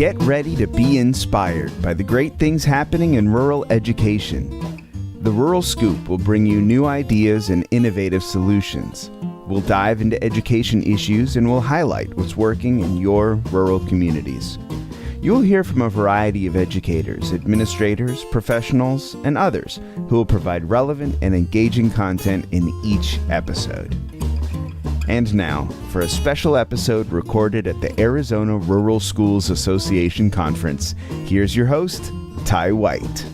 Get ready to be inspired by the great things happening in rural education. The Rural Scoop will bring you new ideas and innovative solutions. We'll dive into education issues and we'll highlight what's working in your rural communities. You'll hear from a variety of educators, administrators, professionals, and others who will provide relevant and engaging content in each episode. And now, for a special episode recorded at the Arizona Rural Schools Association Conference, here's your host, Ty White.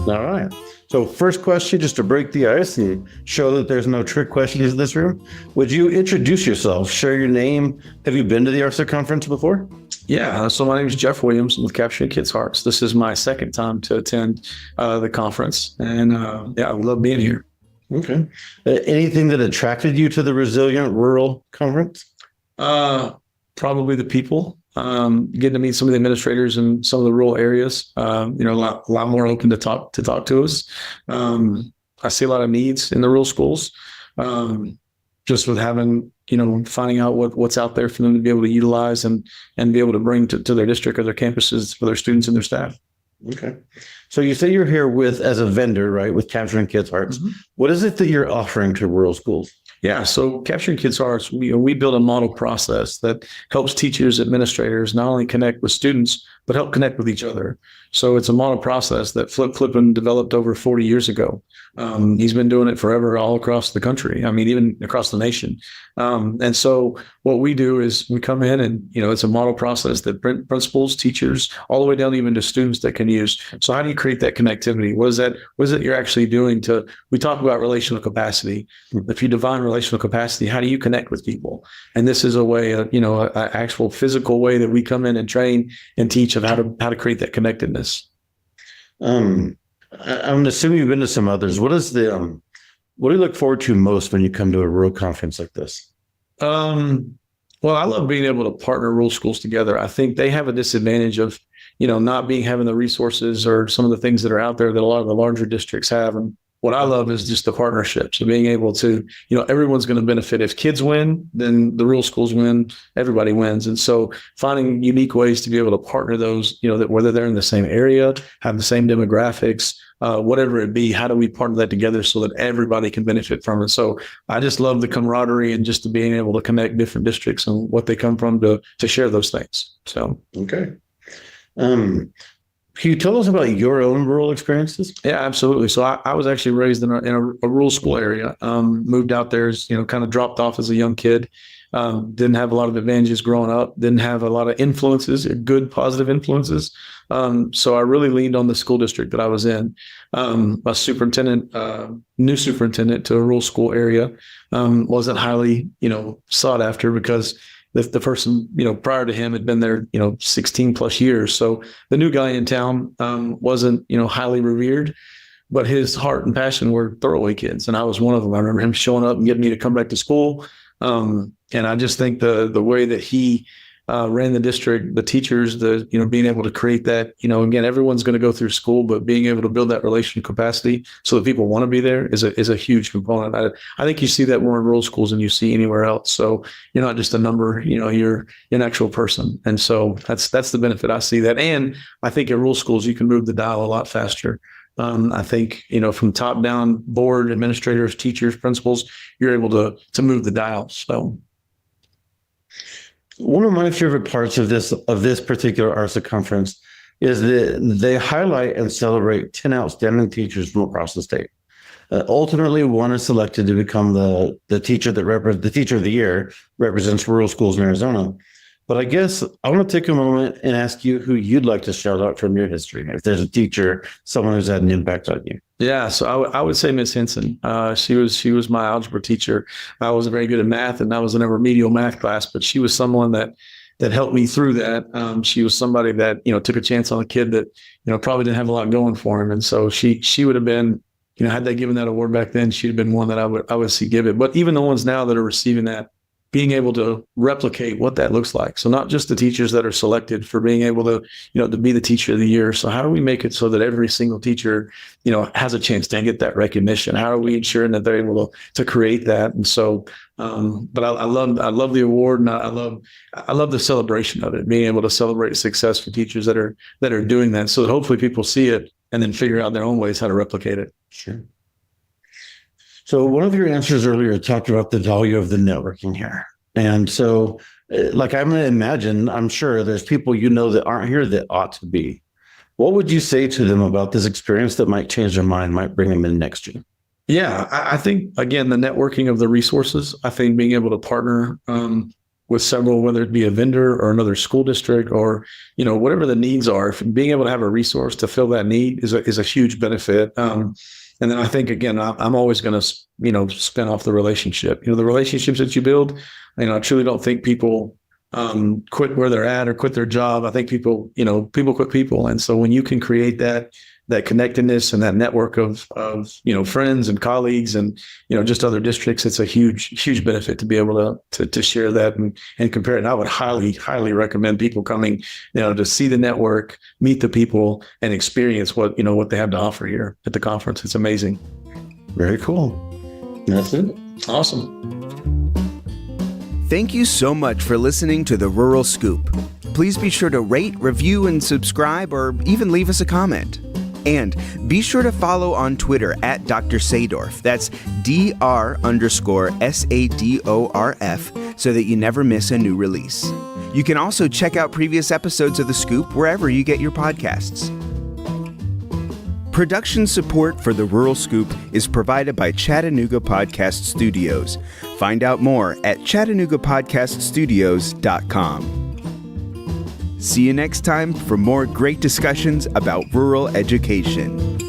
All right. So first question, just to break the ice and show that there's no trick questions in this room. Would you introduce yourself, share your name? Have you been to the ARSA conference before? Yeah, so my name is Jeff Williams with Capturing Kids' Hearts. This is my second time to attend the conference. And I love being here. Okay. Anything that attracted you to the Resilient Rural Conference? Probably the people. Getting to meet some of the administrators in some of the rural areas. A lot more open to talk to us. I see a lot of needs in the rural schools. Just with having, finding out what's out there for them to be able to utilize and be able to bring to their district or their campuses for their students and their staff. Okay. So you say you're here as a vendor, right, with Capturing Kids' Hearts. Mm-hmm. What is it that you're offering to rural schools? Yeah, so Capturing Kids' Hearts, we build a model process that helps teachers, administrators not only connect with students, but help connect with each other. So it's a model process that Flip Flippin developed over 40 years ago. He's been doing it forever all across the country. I mean, even across the nation. And so what we do is we come in and, it's a model process that principals, teachers, all the way down even to students that can use. So how do you create that connectivity? What is it you're actually doing we talk about relational capacity. If you define relational capacity, how do you connect with people? And this is a way, an actual physical way that we come in and train and teach of how to create that connectedness. I'm assuming you've been to some others. What do you look forward to most when you come to a rural conference like this? Well, I love being able to partner rural schools together. I think they have a disadvantage of, not having the resources or some of the things that are out there that a lot of the larger districts have. And what I love is just the partnerships of being able to, everyone's going to benefit. If kids win, then the rural schools win, everybody wins. And so finding unique ways to be able to partner those, that whether they're in the same area, have the same demographics, whatever it be, how do we partner that together so that everybody can benefit from it? So I just love the camaraderie and just being able to connect different districts and what they come from to share those things. So, okay. Can you tell us about your own rural experiences? Yeah, absolutely. So I was actually raised in a rural school area, moved out there, kind of dropped off as a young kid. Didn't have a lot of advantages growing up, didn't have a lot of influences, good, positive influences. So I really leaned on the school district that I was in. A new superintendent to a rural school area, wasn't highly, sought after because the person, prior to him had been there, 16 plus years. So the new guy in town wasn't, highly revered, but his heart and passion were throwaway kids. And I was one of them. I remember him showing up and getting me to come back to school. And I just think the way that he ran the district, the teachers, being able to create that, again, everyone's going to go through school, but being able to build that relational capacity so that people want to be there is a huge component. I think you see that more in rural schools than you see anywhere else. So you're not just a number, you're an actual person. And so that's the benefit. I see that. And I think in rural schools, you can move the dial a lot faster. I think, from top down, board, administrators, teachers, principals, you're able to move the dial. So. One of my favorite parts of this particular ARSA conference is that they highlight and celebrate 10 outstanding teachers from across the state. Ultimately, one is selected to become the teacher the teacher of the year, represents rural schools in Arizona. But I guess I want to take a moment and ask you who you'd like to shout out from your history. If there's a teacher, someone who's had an impact on you. Yeah, so I would say Miss Henson. She was my algebra teacher. I wasn't very good at math, and I was in a remedial math class, but she was someone that helped me through that. She was somebody that took a chance on a kid that probably didn't have a lot going for him, and so she would have been had they given that award back then, she'd have been one that I would see give it. But even the ones now that are receiving that, being able to replicate what that looks like. So not just the teachers that are selected for being able to, to be the teacher of the year. So how do we make it so that every single teacher, has a chance to get that recognition? How are we ensuring that they're able to create that? And so, but I love the award, and I love the celebration of it, being able to celebrate success for teachers that are doing that. So that hopefully people see it and then figure out their own ways how to replicate it. Sure. So one of your answers earlier talked about the value of the networking here. And so, like, I'm sure there's people that aren't here that ought to be. What would you say to them about this experience that might change their mind, might bring them in next year? Yeah, I think, again, the networking of the resources, I think being able to partner with several, whether it be a vendor or another school district or, whatever the needs are, being able to have a resource to fill that need is a huge benefit. And then I think, again, I'm always going to, spin off the relationship. The relationships that you build, I truly don't think people quit where they're at or quit their job. I think people quit people. And so when you can create that connectedness and that network of friends and colleagues and, just other districts, it's a huge benefit to be able to share that and compare it. And I would highly, highly recommend people coming, to see the network, meet the people, and experience what they have to offer here at the conference. It's amazing. Very cool. That's it. Awesome. Thank you so much for listening to the Rural Scoop. Please be sure to rate, review, and subscribe, or even leave us a comment. And be sure to follow on Twitter at Dr. Sadorf. That's Dr_SADORF, so that you never miss a new release. You can also check out previous episodes of The Scoop wherever you get your podcasts. Production support for the Rural Scoop is provided by Chattanooga Podcast Studios. Find out more at ChattanoogaPodcastStudios.com. See you next time for more great discussions about rural education.